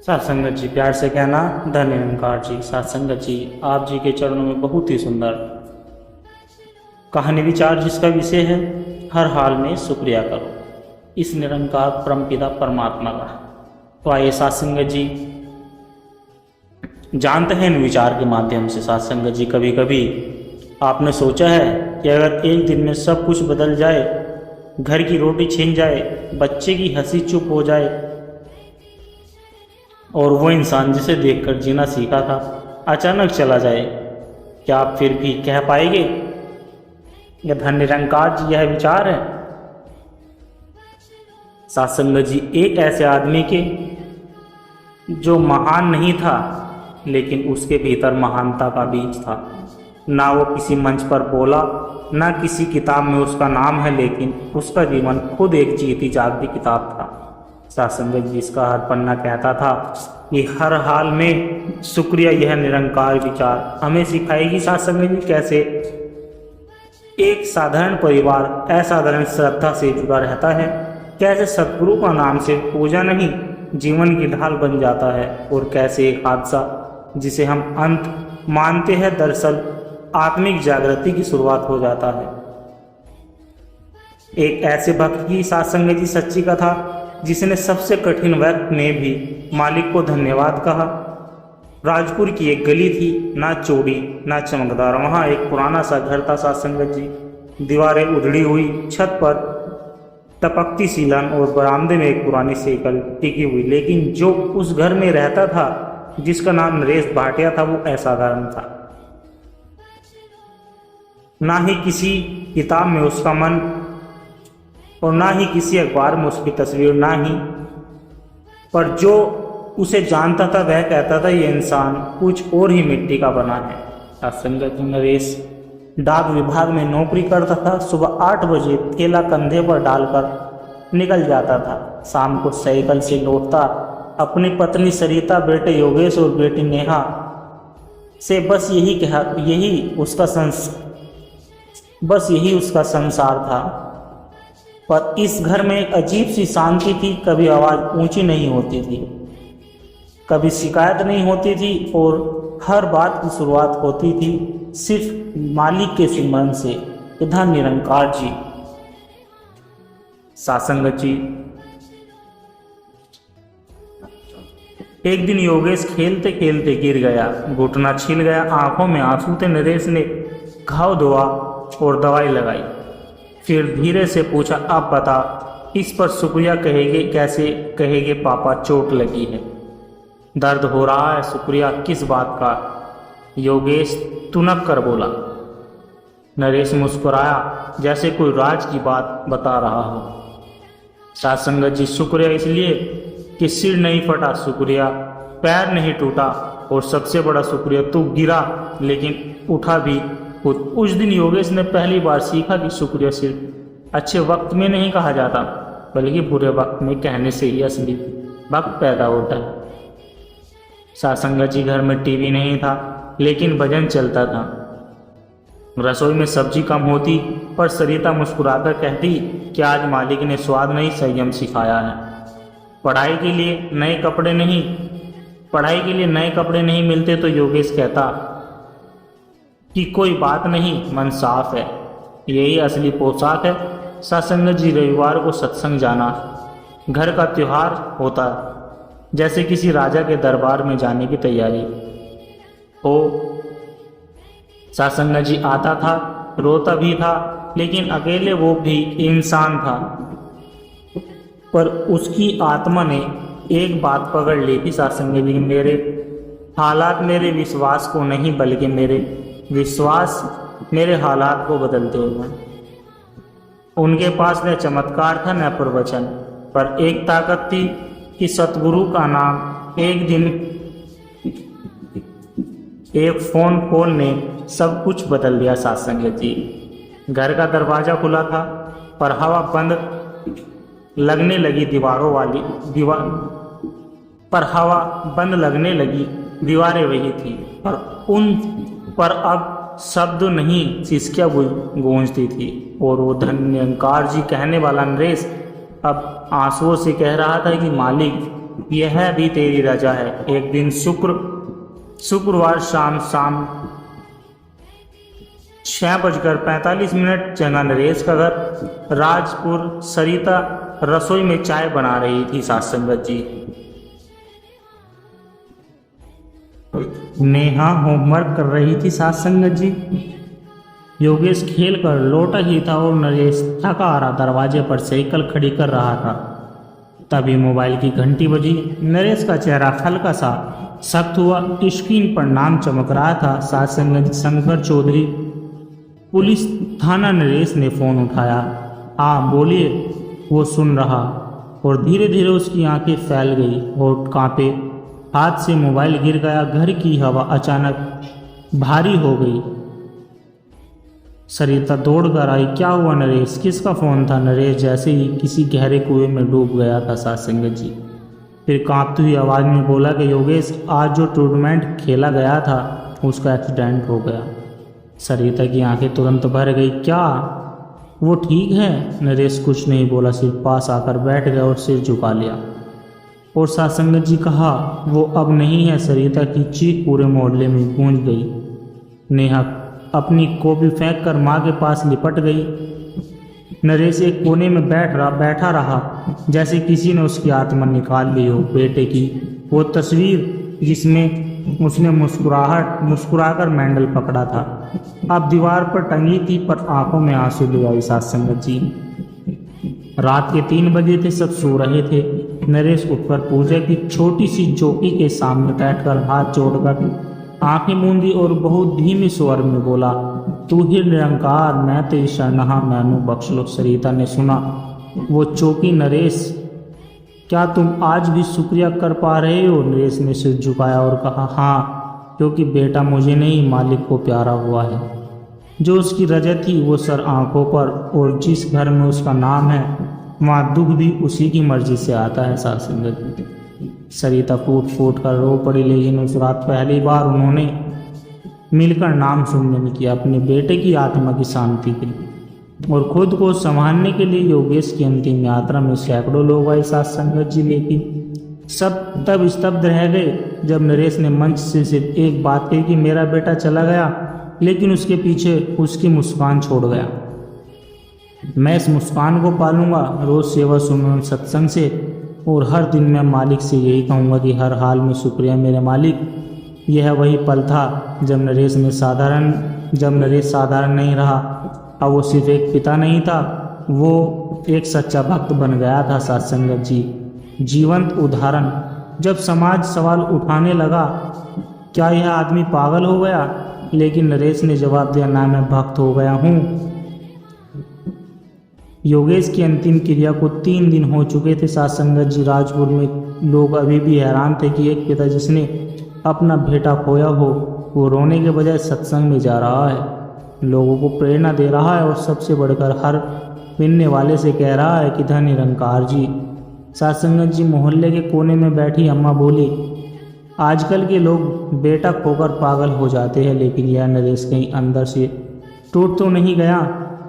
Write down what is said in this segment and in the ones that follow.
सत्संगत जी प्यार से कहना धन निरंकार जी। सत्संगत जी आप जी के चरणों में बहुत ही सुंदर कहानी विचार जिसका विषय है हर हाल में शुक्रिया करो इस निरंकार परमपिता परमात्मा का। तो आइए सत्संगत जी जानते हैं इन विचार के माध्यम से। सत्संगत जी कभी कभी आपने सोचा है कि अगर एक दिन में सब कुछ बदल जाए, घर की रोटी छिन जाए, बच्चे की हंसी चुप हो जाए और वो इंसान जिसे देखकर जीना सीखा था अचानक चला जाए, क्या आप फिर भी कह पाएंगे यह धन निरंकार जी यह विचार है? सत्संगत जी एक ऐसे आदमी के जो महान नहीं था लेकिन उसके भीतर महानता का बीज था। ना वो किसी मंच पर बोला, ना किसी किताब में उसका नाम है, लेकिन उसका जीवन खुद एक जीती जागती किताब था। सत्संगत जी इसका हर पन्ना कहता था कि हर हाल में शुक्रिया यह निरंकार विचार हमें सिखाएगी सत्संगत जी कैसे एक साधारण परिवार असाधारण श्रद्धा से जुड़ा रहता है, कैसे सतगुरु का नाम से पूजा नहीं जीवन की ढाल बन जाता है, और कैसे एक हादसा जिसे हम अंत मानते हैं दरअसल आत्मिक जागृति की शुरुआत हो जाता है। एक ऐसे भक्त की सत्संगत जी सच्ची कथा जिसने सबसे कठिन वक्त में भी मालिक को धन्यवाद कहा। राजपुर की एक गली थी, ना चौड़ी ना चमकदार। वहाँ एक पुराना सा घर था सत्संगत जी। दीवारें उधड़ी हुई, छत पर टपकती सीलन और बरामदे में एक पुरानी साइकिल टिकी हुई। लेकिन जो उस घर में रहता था जिसका नाम नरेश भाटिया था वो असाधारण था। ना ही किसी किताब में उसका मन और ना ही किसी अखबार में उसकी तस्वीर, ना ही पर जो उसे जानता था वह कहता था ये इंसान कुछ और ही मिट्टी का बना है। सत्संगत नरेश डाक विभाग में नौकरी करता था। सुबह 8 बजे थैला कंधे पर डालकर निकल जाता था। शाम को साइकिल से लौटता अपनी पत्नी सरिता, बेटे योगेश और बेटी नेहा से बस यही उसका संसार था। पर इस घर में एक अजीब सी शांति थी। कभी आवाज़ ऊंची नहीं होती थी, कभी शिकायत नहीं होती थी, और हर बात की शुरुआत होती थी सिर्फ मालिक के सिमरन से, धन निरंकार जी। सत्संगत जी एक दिन योगेश खेलते खेलते गिर गया, घुटना छिल गया, आंखों में आंसू थे। नरेश ने घाव धोआ और दवाई लगाई, फिर धीरे से पूछा अब बता इस पर शुक्रिया कहेंगे कैसे? कहेंगे पापा चोट लगी है, दर्द हो रहा है। शुक्रिया किस बात का? योगेश तुनक कर बोला। नरेश मुस्कुराया जैसे कोई राज की बात बता रहा हो। सत्संगत जी शुक्रिया इसलिए कि सिर नहीं फटा, शुक्रिया पैर नहीं टूटा, और सबसे बड़ा शुक्रिया तू गिरा लेकिन उठा भी खुद। उस दिन योगेश ने पहली बार सीखा कि शुक्रिया सिर्फ अच्छे वक्त में नहीं कहा जाता बल्कि बुरे वक्त में कहने से ही असली वक्त पैदा होता है। सत्संगत जी घर में टीवी नहीं था लेकिन भजन चलता था। रसोई में सब्जी कम होती पर सरिता मुस्कुराकर कहती कि आज मालिक ने स्वाद नहीं संयम सिखाया है। पढ़ाई के लिए नए कपड़े नहीं मिलते तो योगेश कहता कि कोई बात नहीं, मन साफ है, यही असली पोशाक है। सत्संगत जी रविवार को सत्संग जाना घर का त्योहार होता, जैसे किसी राजा के दरबार में जाने की तैयारी हो। सत्संगत जी आता था, रोता भी था, लेकिन अकेले वो भी इंसान था। पर उसकी आत्मा ने एक बात पकड़ ली थी सत्संगत जी, मेरे हालात मेरे विश्वास को नहीं बल्कि मेरे विश्वास मेरे हालात को बदलते हुए। उनके पास न चमत्कार था न प्रवचन, पर एक ताकत थी कि सतगुरु का नाम। एक दिन एक फोन कॉल ने सब कुछ बदल दिया सत्संगत जी। घर का दरवाजा खुला था पर हवा बंद लगने लगी दीवारें वही थी, पर उन पर अब शब्द नहीं सिसकियां गूंजती थी। और वो धन निरंकार जी कहने वाला नरेश अब आंसुओं से कह रहा था कि मालिक यह भी तेरी रजा है। एक दिन शुक्रवार शाम 6:45 जगह नरेश का घर। राजपुर सरिता रसोई में चाय बना रही थी। साथ संगत जी, नेहा होमवर्क कर रही थी। साथ संगत जी, योगेश खेल कर लौटा ही था और नरेश थका आ रहा दरवाजे पर साइकिल खड़ी कर रहा था। तभी मोबाइल की घंटी बजी। नरेश का चेहरा हल्का सा सख्त हुआ। स्क्रीन पर नाम चमक रहा था, साथ संगत शंकर चौधरी, पुलिस थाना। नरेश ने फोन उठाया। हाँ बोलिए, वो सुन रहा और धीरे धीरे उसकी आंखें फैल गई और कांपे। हाथ से मोबाइल गिर गया। घर की हवा अचानक भारी हो गई। सरिता दौड़ कर आई। क्या हुआ नरेश? किसका फ़ोन था? नरेश जैसे ही किसी गहरे कुएं में डूब गया था। साथ संगत जी, फिर कांपती हुई आवाज़ में बोला कि योगेश, आज जो टूर्नामेंट खेला गया था उसका एक्सीडेंट हो गया। सरिता की आंखें तुरंत भर गई। क्या वो ठीक है? नरेश कुछ नहीं बोला, सिर्फ पास आकर बैठ गया और सिर झुका लिया। और साथ संगत जी कहा, वो अब नहीं है। सरिता की चीख पूरे मोहल्ले में गूंज गई। नेहा अपनी कॉपी फेंक कर माँ के पास लिपट गई। नरेश एक कोने में बैठा रहा, जैसे किसी ने उसकी आत्मा निकाल ली हो। बेटे की वो तस्वीर जिसमें उसने मुस्कुराकर मेडल पकड़ा था, अब दीवार पर टंगी थी, पर आंखों में आंसू ले आई। साथ संगत जी, रात के 3 बजे थे, सब सो रहे थे। नरेश उठकर पूजा की छोटी सी चौकी के सामने बैठकर हाथ जोड़कर आंखें मूंदी और बहुत धीमे स्वर में बोला, तू ही निरंकार, मैं तेरी शरणहा, मैनू बख्श लो। सरिता ने सुना वो चौकी। नरेश, क्या तुम आज भी शुक्रिया कर पा रहे हो? नरेश ने सिर झुकाया और कहा, हाँ, क्योंकि बेटा मुझे नहीं, मालिक को प्यारा हुआ है। जो उसकी रजत थी वो सर आंखों पर, और जिस घर में उसका नाम है वहाँ दुख भी उसी की मर्जी से आता है। साथ संगत, सरिता फूट फूट कर रो पड़ी, लेकिन उस रात पहली बार उन्होंने मिलकर नाम सुनने किया अपने बेटे की आत्मा की शांति के लिए और खुद को संभालने के लिए। योगेश की अंतिम यात्रा में सैकड़ों लोग आए। साथ संगत जी, लेकिन सब तब स्तब्ध रह गए जब नरेश ने मंच से सिर्फ एक बात कही कि मेरा बेटा चला गया, लेकिन उसके पीछे उसकी मुस्कान छोड़ गया। मैं इस मुस्कान को पालूंगा, रोज सेवा सुमन सत्संग से, और हर दिन मैं मालिक से यही कहूँगा कि हर हाल में शुक्रिया मेरे मालिक। यह वही पल था जब नरेश साधारण नहीं रहा। अब वो सिर्फ एक पिता नहीं था, वो एक सच्चा भक्त बन गया था। साथ संगत जी, जीवंत उदाहरण। जब समाज सवाल उठाने लगा, क्या यह आदमी पागल हो गया? लेकिन नरेश ने जवाब दिया, ना, मैं भक्त हो गया हूँ। योगेश की अंतिम क्रिया को 3 दिन हो चुके थे। साथ संगत जी, राजपुर में लोग अभी भी हैरान थे कि एक पिता जिसने अपना बेटा खोया हो, वो रोने के बजाय सत्संग में जा रहा है, लोगों को प्रेरणा दे रहा है और सबसे बढ़कर हर मिलने वाले से कह रहा है कि धन निरंकार जी। साथ संगत जी, मोहल्ले के कोने में बैठी अम्मा बोली, आजकल के लोग बेटा खोकर पागल हो जाते हैं, लेकिन यह नरेश कहीं अंदर से टूट तो नहीं गया?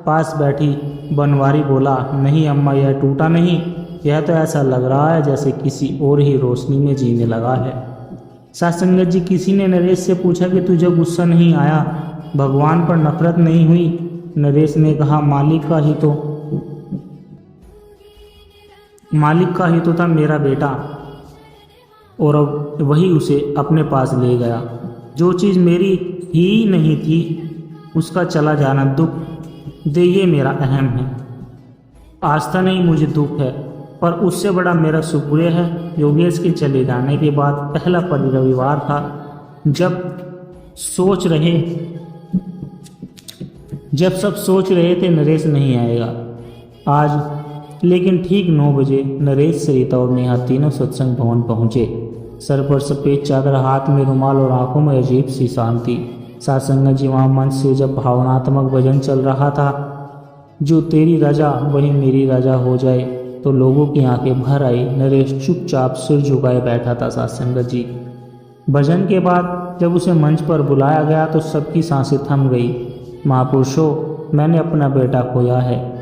पास बैठी बनवारी बोला, नहीं अम्मा, यह टूटा नहीं, यह तो ऐसा लग रहा है जैसे किसी और ही रोशनी में जीने लगा है। साथ संगत जी, किसी ने नरेश से पूछा कि तुझे गुस्सा नहीं आया, भगवान पर नफरत नहीं हुई? नरेश ने कहा, मालिक का ही तो था मेरा बेटा, और अब वही उसे अपने पास ले गया। जो चीज़ मेरी ही नहीं थी उसका चला जाना दुख दे, ये मेरा अहम है। आस्था नहीं, मुझे दुख है, पर उससे बड़ा मेरा शुक्रिया है। योगेश के चले जाने के बाद पहला रविवार था, जब सब सोच रहे थे नरेश नहीं आएगा आज, लेकिन ठीक 9 बजे नरेश, सरिता और नेहा तीनों सत्संग भवन पहुंचे। सर पर सफ़ेद चादर, हाथ में रुमाल और आंखों में अजीब सी शांति। साथ संगत जी, वहाँ मंच से जब भावनात्मक भजन चल रहा था, जो तेरी रजा वही मेरी रजा हो जाए, तो लोगों की आंखें भर आई। नरेश चुपचाप सिर झुकाए बैठा था। साथ संगत जी, भजन के बाद जब उसे मंच पर बुलाया गया तो सबकी सांसें थम गई। महापुरुषों, मैंने अपना बेटा खोया है,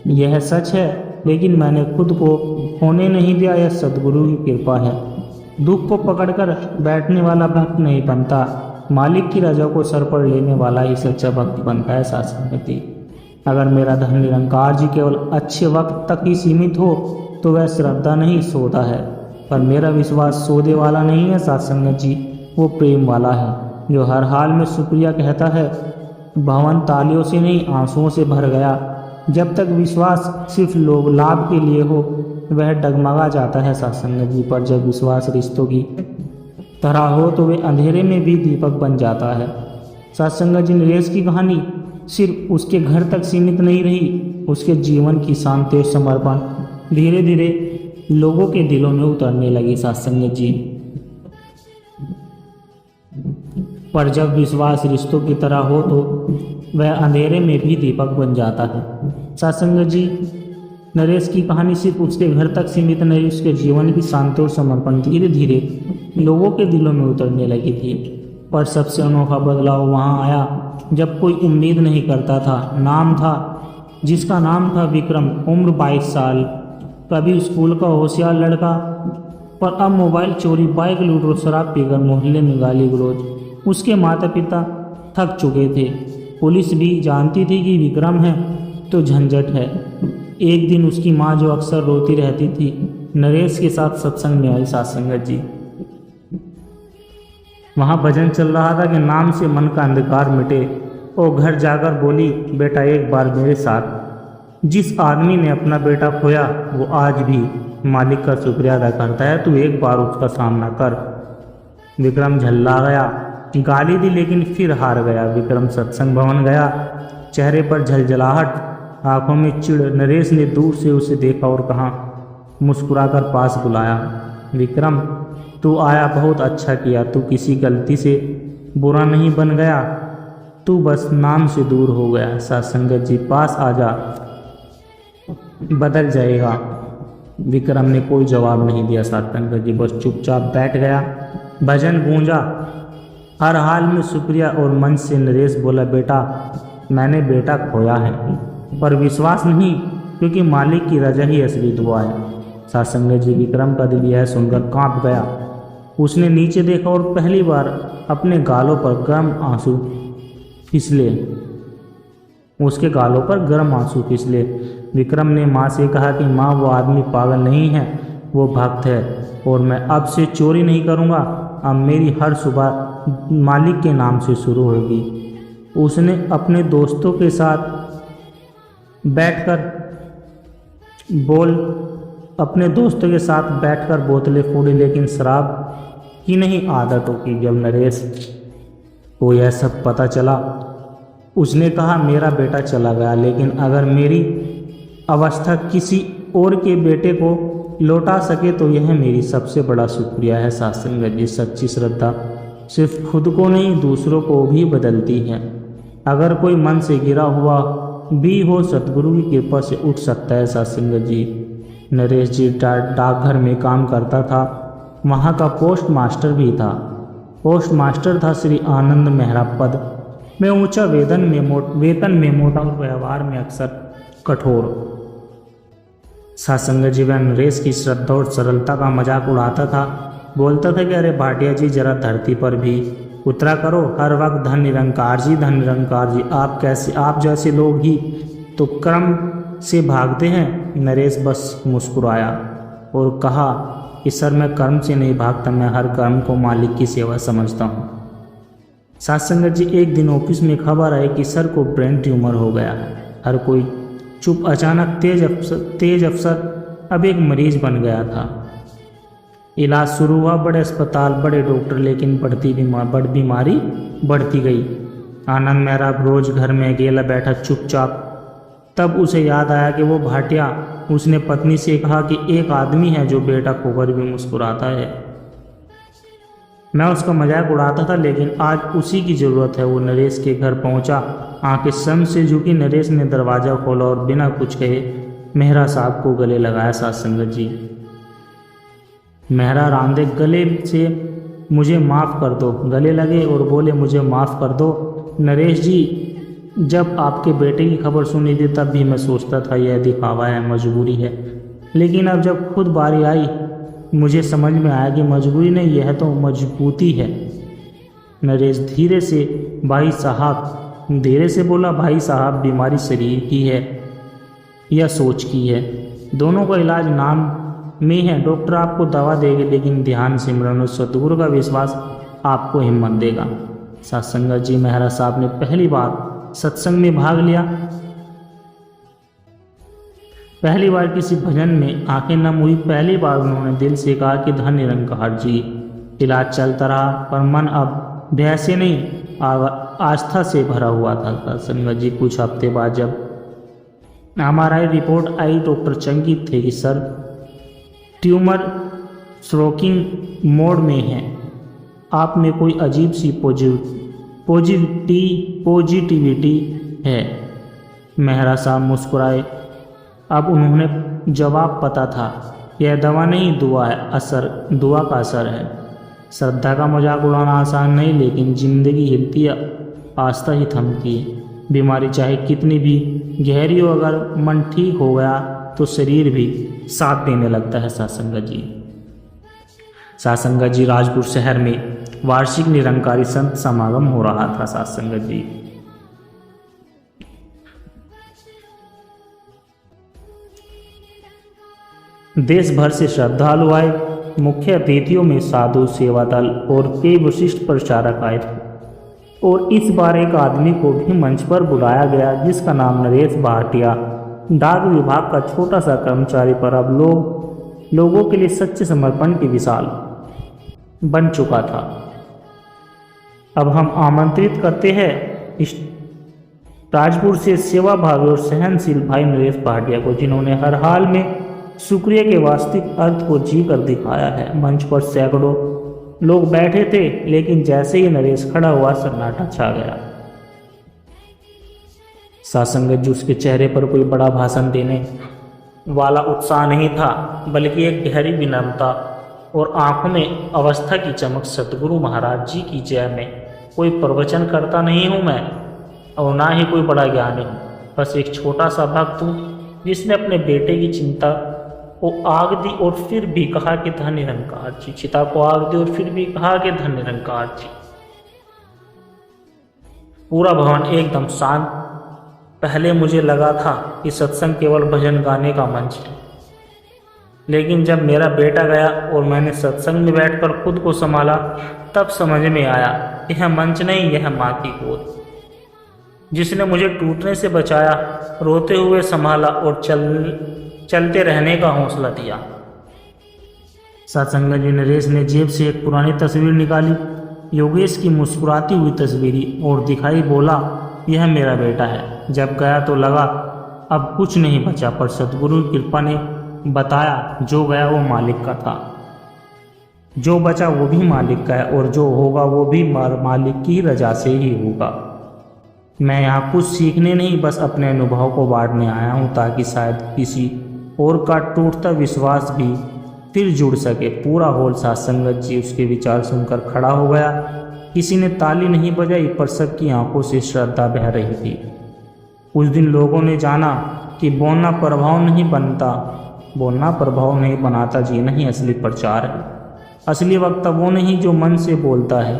यह सच है, लेकिन मैंने खुद को होने नहीं दिया। यह सद्गुरु की कृपा है। दुख को पकड़कर बैठने वाला भक्त नहीं बनता, मालिक की रजा को सर पर लेने वाला ही सच्चा भक्त बनता है। सासंगति, अगर मेरा धन निरंकार जी केवल अच्छे वक्त तक ही सीमित हो तो वह श्रद्धा नहीं सौदा है, पर मेरा विश्वास सौदे वाला नहीं है सासंगत जी, वो प्रेम वाला है जो हर हाल में शुक्रिया कहता है। भवन तालियों से नहीं आंसुओं से भर गया। जब तक विश्वास सिर्फ लोग लाभ के लिए हो वह डगमगा जाता है सासंगत जी, पर जब विश्वास रिश्तों की तरह हो तो वे अंधेरे में भी दीपक बन जाता है। सासंगत जी, नरेश की कहानी सिर्फ उसके घर तक सीमित नहीं रही, उसके जीवन की शांति और समर्पण धीरे धीरे लोगों के दिलों में उतरने लगी। सासंगत जी, पर जब विश्वास रिश्तों की तरह हो तो वह अंधेरे में भी दीपक बन जाता है। सासंगत जी, नरेश की कहानी सिर्फ उसके घर तक सीमित नहीं, उसके जीवन की शांति और समर्पण धीरे धीरे लोगों के दिलों में उतरने लगी थी। पर सबसे अनोखा बदलाव वहाँ आया जब कोई उम्मीद नहीं करता था। नाम था जिसका नाम था विक्रम, उम्र 22 साल, कभी स्कूल का होशियार लड़का, पर अब मोबाइल चोरी, बाइक लूट और शराब पीकर मोहल्ले में गाली गलौज। उसके माता पिता थक चुके थे। पुलिस भी जानती थी कि विक्रम है तो झंझट है। एक दिन उसकी माँ, जो अक्सर रोती रहती थी, नरेश के साथ सत्संग में आई। सासंगत जी, वहाँ भजन चल रहा था कि नाम से मन का अंधकार मिटे, और घर जाकर बोली, बेटा एक बार मेरे साथ। जिस आदमी ने अपना बेटा खोया वो आज भी मालिक का शुक्रिया अदा करता है, तू एक बार उसका सामना कर। विक्रम झल्ला गया, गाली दी लेकिन फिर हार गया। विक्रम सत्संग भवन गया, चेहरे पर झलझलाहट, आंखों में चिढ़। नरेश ने दूर से उसे देखा और कहा, मुस्कुराकर पास बुलाया, विक्रम तू आया, बहुत अच्छा किया। तू किसी गलती से बुरा नहीं बन गया, तू बस नाम से दूर हो गया। सासंगत जी, पास आ जा, बदल जाएगा। विक्रम ने कोई जवाब नहीं दिया। सासंगत जी बस चुपचाप बैठ गया। भजन गूंजा, हर हाल में शुक्रिया, और मन से नरेश बोला, बेटा मैंने बेटा खोया है, पर विश्वास नहीं, क्योंकि मालिक की रजा ही असली दुआ है। सासंगत जी, विक्रम का दिल यह सुनकर कांप गया। उसने नीचे देखा और पहली बार अपने गालों पर गर्म आंसू फिसले। उसके गालों पर गर्म आंसू फिसले। विक्रम ने माँ से कहा कि माँ, वो आदमी पागल नहीं है, वो भक्त है, और मैं अब से चोरी नहीं करूँगा। अब मेरी हर सुबह मालिक के नाम से शुरू होगी। उसने अपने दोस्तों के साथ बैठकर बोतलें फोड़ी, लेकिन शराब की नहीं आदत होगी। जब नरेश को यह सब पता चला, उसने कहा, मेरा बेटा चला गया, लेकिन अगर मेरी अवस्था किसी और के बेटे को लौटा सके तो यह मेरी सबसे बड़ा शुक्रिया है। सासंगत जी, सच्ची श्रद्धा सिर्फ खुद को नहीं दूसरों को भी बदलती है। अगर कोई मन से गिरा हुआ भी हो, सतगुरु की कृपा से उठ सकता है। सासंगत जी, नरेश जी डाकघर में काम करता था, वहाँ का पोस्ट मास्टर भी था। पोस्ट मास्टर था श्री आनंद मेहरा पद में ऊंचा, वेतन में मोटा और व्यवहार में अक्सर कठोर। सासंगत जी, वह नरेश की श्रद्धा और सरलता का मजाक उड़ाता था। बोलता था कि अरे भाटिया जी, जरा धरती पर भी उतरा करो, हर वक्त धन निरंकार जी, धन निरंकार जी। आप जैसे लोग ही तो कर्म से भागते हैं। नरेश बस मुस्कुराया और कहा कि सर, मैं कर्म से नहीं भागता, मैं हर कर्म को मालिक की सेवा समझता हूँ। सासंगत जी, एक दिन ऑफिस में खबर आई कि सर को ब्रेन ट्यूमर हो गया है। हर कोई चुप। अचानक तेज अफसर अब एक मरीज बन गया था। इलाज शुरू हुआ, बड़े अस्पताल, बड़े डॉक्टर, लेकिन बीमारी बढ़ती गई। आनंद मेहरा रोज घर में अकेला बैठा चुपचाप। तब उसे याद आया कि वो भाटिया। उसने पत्नी से कहा कि एक आदमी है जो बेटा खोकर भी मुस्कुराता है। मैं उसका मजाक उड़ाता था, लेकिन आज उसी की ज़रूरत है। वो नरेश के घर पहुंचा, आंखें सम से झुकी। नरेश ने दरवाज़ा खोला और बिना कुछ कहे मेहरा साहब को गले लगाया। सासंगत जी, मेहरा रांधे गले से, मुझे माफ़ कर दो। गले लगे और बोले, मुझे माफ़ कर दो नरेश जी, जब आपके बेटे की खबर सुनी थी तब भी मैं सोचता था यह दिखावा है, मजबूरी है, लेकिन अब जब खुद बारी आई मुझे समझ में आया कि मजबूरी नहीं, यह तो मजबूती है। नरेश धीरे से बोला, भाई साहब बीमारी शरीर की है या सोच की है? दोनों का इलाज नाम में है। डॉक्टर आपको दवा देंगे लेकिन ध्यान सिमरन और सतगुरु का विश्वास आपको हिम्मत देगा। सत्संगत जी, मेहरा साहब ने पहली बार सत्संग में भाग लिया। पहली बार किसी भजन में आंखें नम हुई। पहली बार उन्होंने दिल से कहा कि धन निरंकार जी। इलाज चलता रहा पर मन अब भय से नहीं आस्था से भरा हुआ था। सत्संगत जी, कुछ हफ्ते बाद जब हमारी रिपोर्ट आई डॉक्टर चंकित थे कि सर ट्यूमर श्रोकिंग मोड में है, आप में कोई अजीब सी पॉजिटिविटी है। मेहरा साहब मुस्कुराए। अब उन्होंने जवाब पता था, यह दवा नहीं दुआ है, दुआ का असर है। श्रद्धा का मजाक उड़ाना आसान नहीं, लेकिन जिंदगी हिलती है, आस्था ही थमती है। बीमारी चाहे कितनी भी गहरी हो, अगर मन ठीक हो गया तो शरीर भी साथ देने लगता है। सत्संगत जी, राजपुर शहर में वार्षिक निरंकारी संत समागम हो रहा था। सत्संगत जी, देश भर से श्रद्धालु आए। मुख्य अतिथियों में साधु, सेवा दल और कई विशिष्ट प्रचारक आए थे। और इस बार एक आदमी को भी मंच पर बुलाया गया जिसका नाम नरेश भाटिया, डाक विभाग का छोटा सा कर्मचारी, पर अब लोगों के लिए सच्चे समर्पण की विशाल बन चुका था। अब हम आमंत्रित करते हैं इस राजपुर से सेवा भावी और सहनशील भाई नरेश भाटिया को, जिन्होंने हर हाल में शुक्रिया के वास्तविक अर्थ को जी कर दिखाया है। मंच पर सैकड़ों लोग बैठे थे, लेकिन जैसे ही नरेश खड़ा हुआ सन्नाटा छा गया। सत्संगत जी, उसके चेहरे पर कोई बड़ा भाषण देने वाला उत्साह नहीं था, बल्कि एक गहरी विनम्रता और आंखों में अवस्था की चमक। सतगुरु महाराज जी की जय में कोई प्रवचन करता नहीं हूँ मैं, और ना ही कोई बड़ा ज्ञानी हूँ, बस एक छोटा सा भक्त हूँ जिसने अपने बेटे की चिंता को आग दी और फिर भी कहा कि धन निरंकार जी। चिता को आग दी और फिर भी कहा कि धन निरंकार जी। पूरा भवन एकदम शांत। पहले मुझे लगा था कि सत्संग केवल भजन गाने का मंच है, लेकिन जब मेरा बेटा गया और मैंने सत्संग में बैठकर खुद को संभाला, तब समझ में आया यह मंच नहीं, यह माँ की गोद, जिसने मुझे टूटने से बचाया, रोते हुए संभाला और चलते रहने का हौसला दिया। सत्संगत जी, नरेश ने जेब से एक पुरानी तस्वीर निकाली, योगेश की मुस्कुराती हुई तस्वीर, और दिखाई। बोला, यह मेरा बेटा है। जब गया तो लगा अब कुछ नहीं बचा, पर सतगुरु की कृपा ने बताया जो गया वो मालिक का था, जो बचा वो भी मालिक का है, और जो होगा वो भी मालिक की रजा से ही होगा। मैं यहाँ कुछ सीखने नहीं, बस अपने अनुभव को बांटने आया हूँ, ताकि शायद किसी और का टूटता विश्वास भी फिर जुड़ सके। पूरा हॉल सत्संगत जी उसके विचार सुनकर खड़ा हो गया। किसी ने ताली नहीं बजाई, पर सबकी आंखों से श्रद्धा बह रही थी। उस दिन लोगों ने जाना कि बोलना प्रभाव नहीं बनाता, जीना ही असली प्रचार है। असली वक्ता वो नहीं जो मन से बोलता है,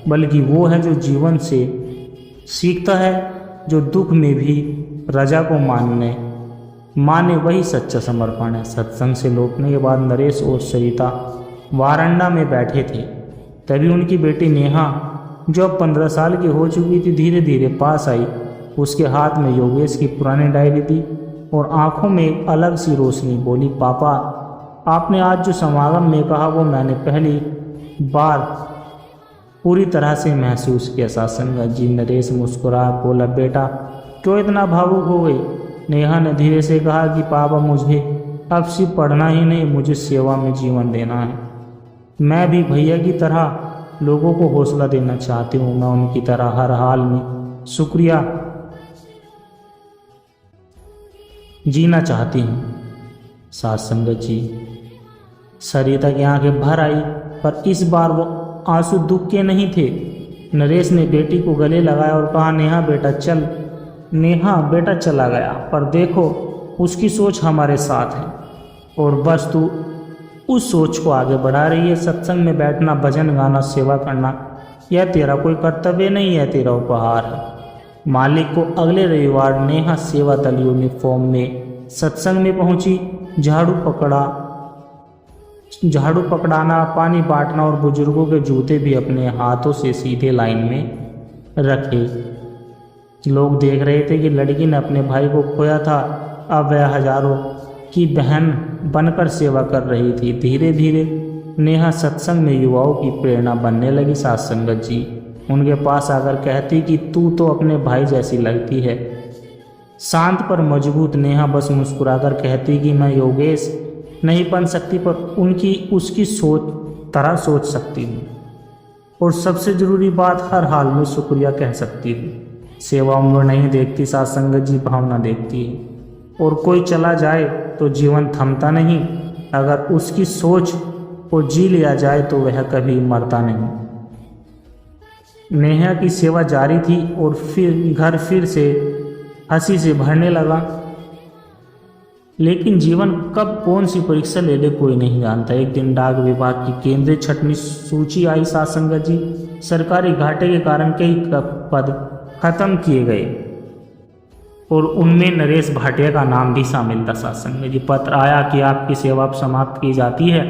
बल्कि वो है जो जीवन से सीखता है, जो दुख में भी रजा को माने वही सच्चा समर्पण है। सत्संग से लौटने के बाद नरेश और सरिता वारंडा में बैठे थे। तभी उनकी बेटी नेहा, जो अब 15 साल की हो चुकी थी, धीरे धीरे पास आई। उसके हाथ में योगेश की पुरानी डायरी थी और आंखों में एक अलग सी रोशनी। बोली, पापा, आपने आज जो समागम में कहा वो मैंने पहली बार पूरी तरह से महसूस किया। सत्संगत जी, नरेश मुस्कुरा बोला, बेटा क्यों इतना भावुक हो गई? नेहा ने धीरे से कहा कि पापा, मुझे अब सिर्फ पढ़ना ही नहीं, मुझे सेवा में जीवन देना है। मैं भी भैया की तरह लोगों को हौसला देना चाहती हूँ। मैं उनकी तरह हर हाल में शुक्रिया जीना चाहती हूँ। सत्संगत जी, सरिता की आंखें भर आई, पर इस बार वो आंसू दुख के नहीं थे। नरेश ने बेटी को गले लगाया और कहा, नेहा बेटा चल, नेहा बेटा चला गया, पर देखो उसकी सोच हमारे साथ है और बस तू उस सोच को आगे बढ़ा रही है। सत्संग में बैठना, भजन गाना, सेवा करना, यह तेरा कोई कर्तव्य नहीं है, तेरा उपहार है। मालिक को अगले रविवार नेहा सेवा दल यूनिफॉर्म में सत्संग में पहुंची। झाड़ू पकड़ाना, पानी बांटना और बुजुर्गों के जूते भी अपने हाथों से सीधे लाइन में रखे। लोग देख रहे थे कि लड़की ने अपने भाई को खोया था, अब वह हजारों की बहन बनकर सेवा कर रही थी। धीरे धीरे नेहा सत्संग में युवाओं की प्रेरणा बनने लगी। साथ संगत जी उनके पास आकर कहती कि तू तो अपने भाई जैसी लगती है। शांत पर मजबूत नेहा बस मुस्कुराकर कहती कि मैं योगेश नहीं बन सकती, पर उसकी सोच तरह सोच सकती हूँ, और सबसे ज़रूरी बात, हर हाल में शुक्रिया कह सकती हूँ। सेवा उम्र नहीं देखती साथ संगत जी, भावना देखती है। और कोई चला जाए तो जीवन थमता नहीं, अगर उसकी सोच को जी लिया जाए तो वह कभी मरता नहीं। नेहा की सेवा जारी थी और फिर घर फिर से हंसी से भरने लगा। लेकिन जीवन कब कौन सी परीक्षा ले ले कोई नहीं जानता। एक दिन डाक विभाग की केंद्रीय छटनी सूची आई। साथ संगत जी सरकारी घाटे के कारण कई पद खत्म किए गए और उनमें नरेश भाटिया का नाम भी शामिल था। साथ संगत जी पत्र आया कि आपकी सेवा अब समाप्त की जाती है।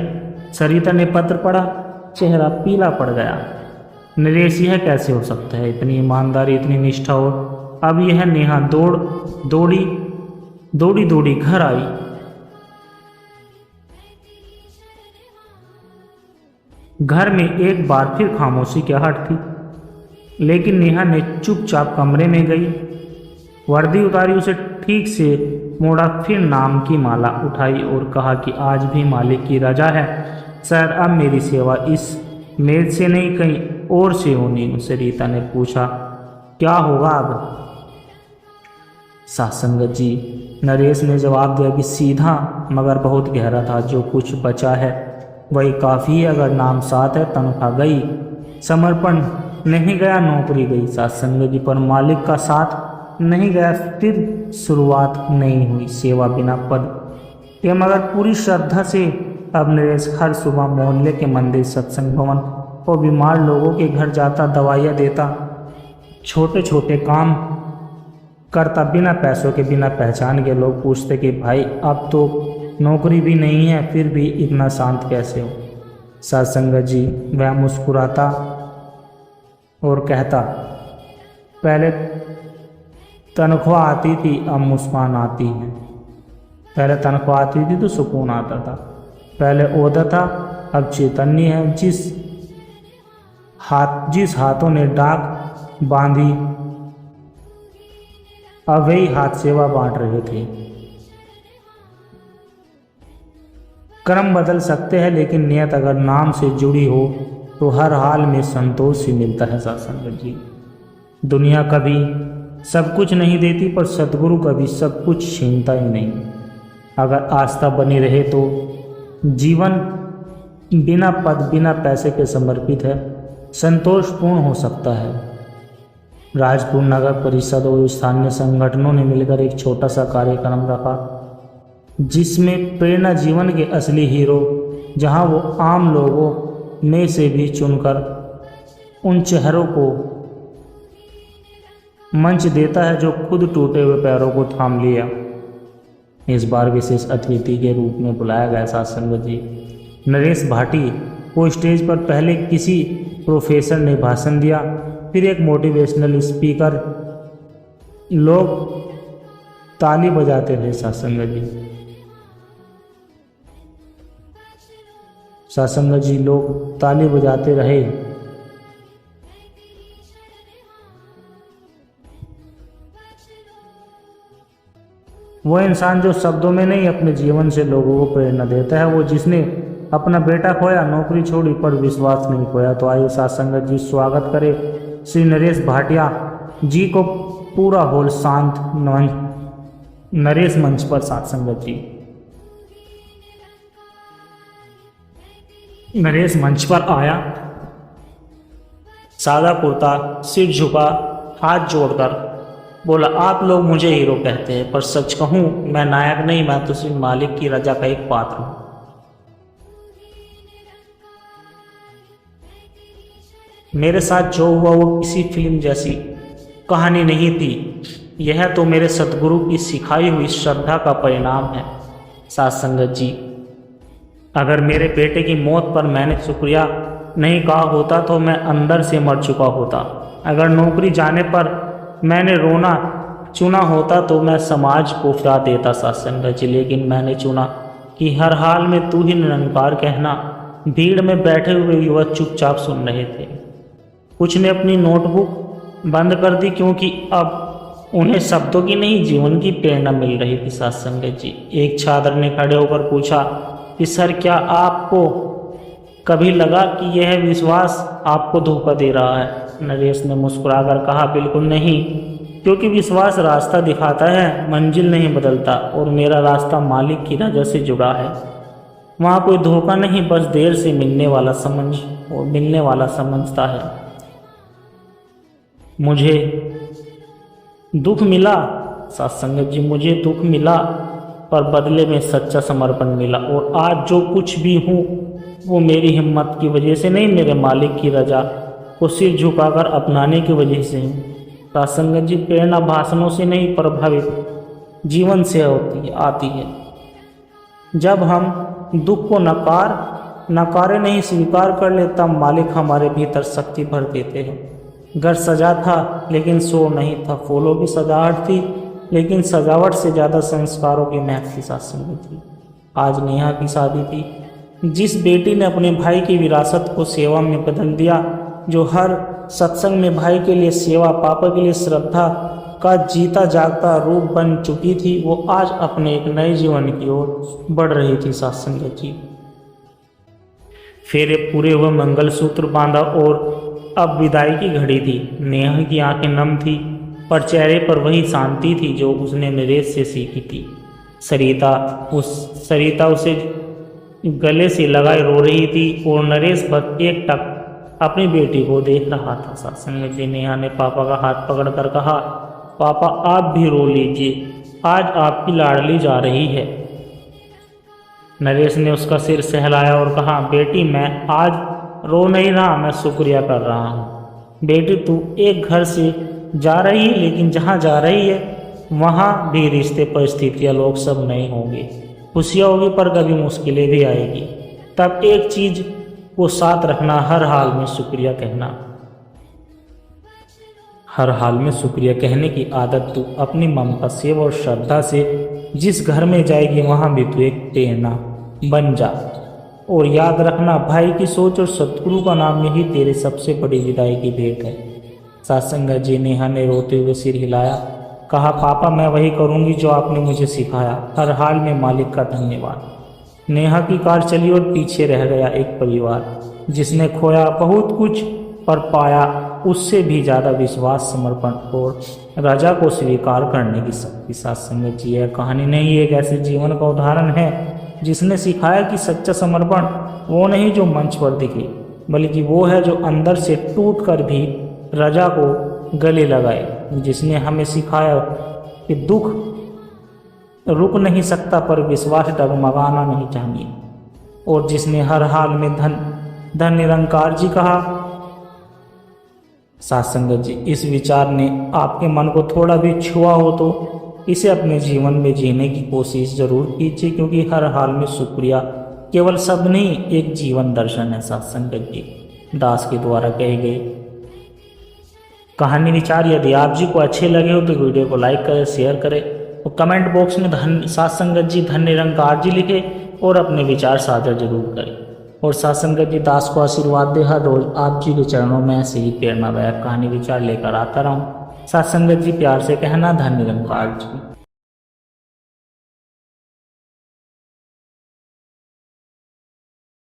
सरिता ने पत्र पढ़ा, चेहरा पीला पड़ गया। नरेश, यह कैसे हो सकता है? इतनी ईमानदारी, इतनी निष्ठा, और अब यह नेहा दौड़ी घर आई। घर में एक बार फिर खामोशी की आहट थी, लेकिन नेहा ने चुपचाप कमरे में गई, वर्दी उतारी, उसे ठीक से मोड़ा, फिर नाम की माला उठाई और कहा कि आज भी मालिक की रजा है सर, अब मेरी सेवा इस मेज से नहीं कहीं और से होनी। उसे रीता ने पूछा, क्या होगा अब? सासंगत जी, नरेश ने जवाब दिया कि सीधा मगर बहुत गहरा था, जो कुछ बचा है वही काफ़ी है। अगर नाम साथ है, तनख्वाह गई, समर्पण नहीं गया, नौकरी गई। सासंगत जी, पर मालिक का साथ नहीं गया, फिर शुरुआत नहीं हुई। सेवा बिना पद ये मगर पूरी श्रद्धा से। अब नरेश हर सुबह मोहल्ले के मंदिर, सत्संग भवन और बीमार लोगों के घर जाता, दवाइयाँ देता, छोटे छोटे काम करता, बिना पैसों के, बिना पहचान के। लोग पूछते कि भाई अब तो नौकरी भी नहीं है, फिर भी इतना शांत कैसे हो? सत्संगत जी, वह मुस्कुराता और कहता, पहले तनख्वाह आती थी, अब मुस्कान आती है। पहले तनख्वाह आती थी तो सुकून आता था, पहले ओहदा था, अब चैतन्य है। जिस हाथों ने डाक बांधी, अब वही हाथ सेवा बांट रहे थे। कर्म बदल सकते हैं, लेकिन नियत अगर नाम से जुड़ी हो तो हर हाल में संतोष ही मिलता है। सत्संगत जी, दुनिया कभी सब कुछ नहीं देती, पर सदगुरु कभी सब कुछ छीनता ही नहीं। अगर आस्था बनी रहे तो जीवन बिना पद, बिना पैसे के समर्पित है, संतोषपूर्ण हो सकता है। राजपुर नगर परिषद और स्थानीय संगठनों ने मिलकर एक छोटा सा कार्यक्रम रखा, जिसमें प्रेरणा जीवन के असली हीरो, जहां वो आम लोगों में से भी चुनकर उन चेहरों को मंच देता है जो खुद टूटे हुए पैरों को थाम लिया। इस बार विशेष अतिथि के रूप में बुलाया गया सत्संगत जी नरेश भाटी को। स्टेज पर पहले किसी प्रोफेसर ने भाषण दिया, फिर एक मोटिवेशनल स्पीकर। लोग ताली बजाते थे। सत्संगत जी लोग ताली बजाते रहे। वो इंसान जो शब्दों में नहीं, अपने जीवन से लोगों को प्रेरणा देता है, वो जिसने अपना बेटा खोया, नौकरी छोड़ी, पर विश्वास नहीं खोया। तो आइए सत्संगत जी स्वागत करें श्री नरेश भाटिया जी को। पूरा हॉल शांत। नरेश मंच पर। सत्संगत जी नरेश मंच पर आया, सादा कुर्ता, सिर झुका, हाथ जोड़कर बोला, आप लोग मुझे हीरो कहते हैं, पर सच कहूं मैं नायक नहीं, मैं तो सिर्फ मालिक की रजा का एक पात्र हूं। मेरे साथ जो हुआ वो किसी फिल्म जैसी कहानी नहीं थी, यह तो मेरे सतगुरु की सिखाई हुई श्रद्धा का परिणाम है। साथ संगत जी, अगर मेरे बेटे की मौत पर मैंने शुक्रिया नहीं कहा होता तो मैं अंदर से मर चुका होता। अगर नौकरी जाने पर मैंने रोना चुना होता तो मैं समाज को फिरा देता। साथ संगत जी, लेकिन मैंने चुना कि हर हाल में तू ही निरंकार कहना। भीड़ में बैठे हुए युवक चुपचाप सुन रहे थे। कुछ ने अपनी नोटबुक बंद कर दी, क्योंकि अब उन्हें शब्दों की नहीं जीवन की प्रेरणा मिल रही थी। साथ संगत जी, एक छात्र ने खड़े होकर पूछा कि सर, क्या आपको कभी लगा कि यह विश्वास आपको धोखा दे रहा है? नरेश ने मुस्कुराकर कहा, बिल्कुल नहीं, क्योंकि विश्वास रास्ता दिखाता है, मंजिल नहीं बदलता, और मेरा रास्ता मालिक की रजा से जुड़ा है। वहाँ कोई धोखा नहीं, बस देर से मिलने वाला समझता है। मुझे दुख मिला साथ संगत जी, मुझे दुख मिला, पर बदले में सच्चा समर्पण मिला। और आज जो कुछ भी हूँ वो मेरी हिम्मत की वजह से नहीं, मेरे मालिक की रजा को सिर झुकाकर अपनाने की वजह से हूँ। साथ संगत जी, प्रेरणा भाषणों से नहीं प्रभावित जीवन से आती है। जब हम दुख को नकारे नहीं स्वीकार कर ले, तब मालिक हमारे भीतर शक्ति भर देते हैं। घर सजा था लेकिन शोर नहीं था, फूलों की सजावट थी लेकिन सजावट से ज़्यादा संस्कारों की महक थी। साथ संगत जी, आज नेहा की शादी थी। जिस बेटी ने अपने भाई की विरासत को सेवा में बदल दिया, जो हर सत्संग में भाई के लिए सेवा, पापा के लिए श्रद्धा का जीता जागता रूप बन चुकी थी, वो आज अपने एक नए जीवन की ओर बढ़ रही थी। साथ संगत जी, फेरे पूरे हुए, मंगलसूत्र बांधा और अब विदाई की घड़ी थी। नेहा की आंखें नम थी, पर चेहरे पर वही शांति थी जो उसने नरेश से सीखी थी। सरिता उसे गले से लगाए रो रही थी और नरेश बस एकटक अपनी बेटी को देख रहा था। साथ संगत जी, नेहा ने पापा का हाथ पकड़कर कहा, पापा आप भी रो लीजिए, आज आपकी लाडली जा रही है। नरेश ने उसका सिर सहलाया और कहा, बेटी मैं आज रो नहीं रहा, मैं शुक्रिया कर रहा हूँ। बेटी तू एक घर से जा रही है, लेकिन जहाँ जा रही है वहाँ भी रिश्ते, परिस्थितियाँ, लोग सब नहीं होंगे। खुशियाँ होगी पर कभी मुश्किलें भी आएगी। तब एक चीज को साथ रखना, हर हाल में शुक्रिया कहना। हर हाल में शुक्रिया कहने की आदत तू अपनी ममता से और श्रद्धा से जिस घर में जाएगी वहाँ भी तू एक प्रेरणा बन जा। और याद रखना, भाई की सोच और सतगुरु का नाम यही तेरे सबसे बड़ी विदाई की भेंट है। साथ संगत जी, नेहा ने रोते हुए सिर हिलाया, कहा, पापा मैं वही करूँगी जो आपने मुझे सिखाया। हर हाल में मालिक का धन्यवाद। नेहा की कार चली और पीछे रह गया एक परिवार, जिसने खोया बहुत कुछ पर पाया उससे भी ज़्यादा विश्वास, समर्पण और रजा को स्वीकार करने की शक्ति। साथ संगत जी, यह कहानी नहीं, एक ऐसे जीवन का उदाहरण है जिसने सिखाया कि सच्चा समर्पण वो नहीं जो मंच पर दिखे, बल्कि वो है जो अंदर से टूट कर भी रजा को गले लगाए। जिसने हमें सिखाया कि दुख रुक नहीं सकता पर विश्वास डगमगाना नहीं चाहिए। और जिसने हर हाल में धन निरंकार जी कहा। साथ संगत जी, इस विचार ने आपके मन को थोड़ा भी छुआ हो तो इसे अपने जीवन में जीने की कोशिश जरूर कीजिए, क्योंकि हर हाल में शुक्रिया केवल शब्द नहीं, एक जीवन दर्शन है। साथ संगत जी, दास के द्वारा कहे गए कहानी विचार यदि आप जी को अच्छे लगे हो तो वीडियो को लाइक करें, शेयर करें और कमेंट बॉक्स में साथ संगत जी धन निरंकार जी लिखे और अपने विचार साझा जरूर करें। और साथ संगत जी, दास को आशीर्वाद दे, हर रोज आप जी के चरणों में ऐसे ही प्रेरणादायक कहानी विचार लेकर आता रहूं। साथ संगत जी, प्यार से कहना, धन निरंकार जी।